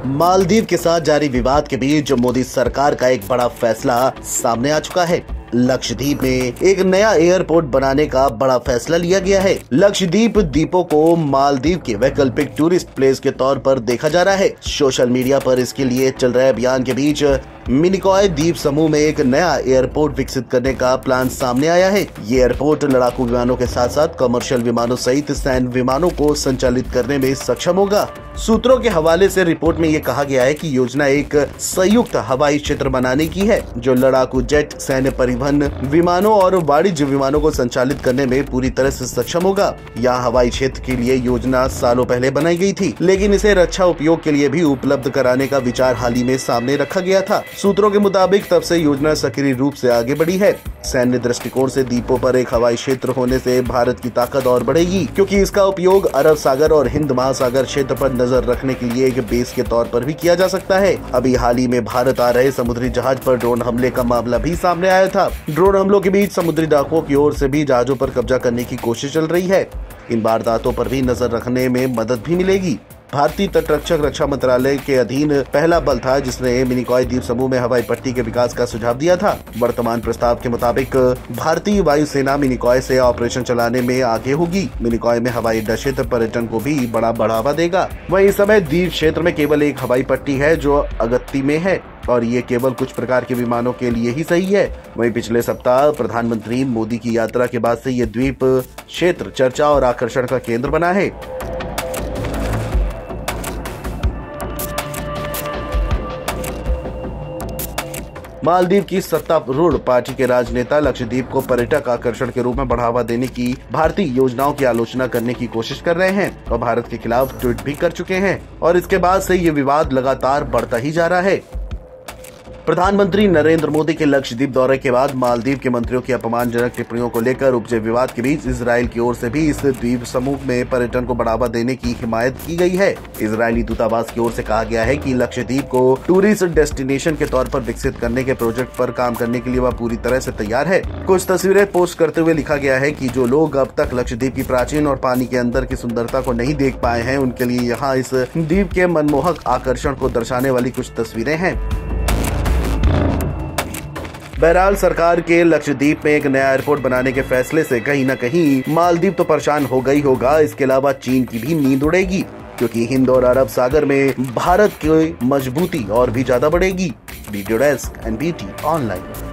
मालदीव के साथ जारी विवाद के बीच मोदी सरकार का एक बड़ा फैसला सामने आ चुका है। लक्षद्वीप में एक नया एयरपोर्ट बनाने का बड़ा फैसला लिया गया है। लक्षद्वीप द्वीपों को मालदीव के वैकल्पिक टूरिस्ट प्लेस के तौर पर देखा जा रहा है। सोशल मीडिया पर इसके लिए चल रहे अभियान के बीच मिनिकॉय द्वीप समूह में एक नया एयरपोर्ट विकसित करने का प्लान सामने आया है। ये एयरपोर्ट लड़ाकू विमानों के साथ साथ कमर्शियल विमानों सहित सैन्य विमानों को संचालित करने में सक्षम होगा। सूत्रों के हवाले से रिपोर्ट में ये कहा गया है कि योजना एक संयुक्त हवाई क्षेत्र बनाने की है, जो लड़ाकू जेट, सैन्य परिवहन विमानों और वाणिज्य विमानों को संचालित करने में पूरी तरह से सक्षम होगा। यहाँ हवाई क्षेत्र के लिए योजना सालों पहले बनाई गई थी, लेकिन इसे रक्षा उपयोग के लिए भी उपलब्ध कराने का विचार हाल ही में सामने रखा गया था। सूत्रों के मुताबिक तब से योजना सक्रिय रूप से आगे बढ़ी है। सैन्य दृष्टिकोण से द्वीपों पर एक हवाई क्षेत्र होने से भारत की ताकत और बढ़ेगी, क्योंकि इसका उपयोग अरब सागर और हिंद महासागर क्षेत्र पर नजर रखने के लिए एक बेस के तौर पर भी किया जा सकता है। अभी हाल ही में भारत आ रहे समुद्री जहाज पर ड्रोन हमले का मामला भी सामने आया था। ड्रोन हमलों के बीच समुद्री डाकुओं की ओर से भी जहाजों पर कब्जा करने की कोशिश चल रही है। इन वारदातों पर भी नजर रखने में मदद भी मिलेगी। भारतीय तटरक्षक रक्षा मंत्रालय के अधीन पहला बल था जिसने मिनिकॉय द्वीप समूह में हवाई पट्टी के विकास का सुझाव दिया था। वर्तमान प्रस्ताव के मुताबिक भारतीय वायुसेना मिनिकॉय से ऑपरेशन चलाने में आगे होगी। मिनिकॉय में हवाई अड्डा क्षेत्र पर्यटन को भी बड़ा बढ़ावा देगा। वहीं इस समय द्वीप क्षेत्र में केवल एक हवाई पट्टी है जो अगत्ती में है, और ये केवल कुछ प्रकार के विमानों के लिए ही सही है। वहीं पिछले सप्ताह प्रधानमंत्री मोदी की यात्रा के बाद से ये द्वीप क्षेत्र चर्चा और आकर्षण का केंद्र बना है। मालदीव की सत्तारूढ़ पार्टी के राजनेता लक्षद्वीप को पर्यटक आकर्षण के रूप में बढ़ावा देने की भारतीय योजनाओं की आलोचना करने की कोशिश कर रहे हैं और भारत के खिलाफ ट्वीट भी कर चुके हैं, और इसके बाद से ये विवाद लगातार बढ़ता ही जा रहा है। प्रधानमंत्री नरेंद्र मोदी के लक्षद्वीप दौरे के बाद मालदीव के मंत्रियों की अपमानजनक टिप्पणियों को लेकर उपजे विवाद के बीच इजराइल की ओर से भी इस द्वीप समूह में पर्यटन को बढ़ावा देने की हिमायत की गई है। इजरायली दूतावास की ओर से कहा गया है कि लक्षद्वीप को टूरिस्ट डेस्टिनेशन के तौर पर विकसित करने के प्रोजेक्ट पर काम करने के लिए वह पूरी तरह से तैयार है। कुछ तस्वीरें पोस्ट करते हुए लिखा गया है कि जो लोग अब तक लक्षद्वीप की प्राचीन और पानी के अंदर की सुंदरता को नहीं देख पाए हैं, उनके लिए यहाँ इस द्वीप के मनमोहक आकर्षण को दर्शाने वाली कुछ तस्वीरें हैं। बहरहाल सरकार के लक्षद्वीप में एक नया एयरपोर्ट बनाने के फैसले से कहीं न कहीं मालदीव तो परेशान हो गई होगा, इसके अलावा चीन की भी नींद उड़ेगी, क्योंकि हिंद और अरब सागर में भारत की मजबूती और भी ज्यादा बढ़ेगी। Video desk, NBT online.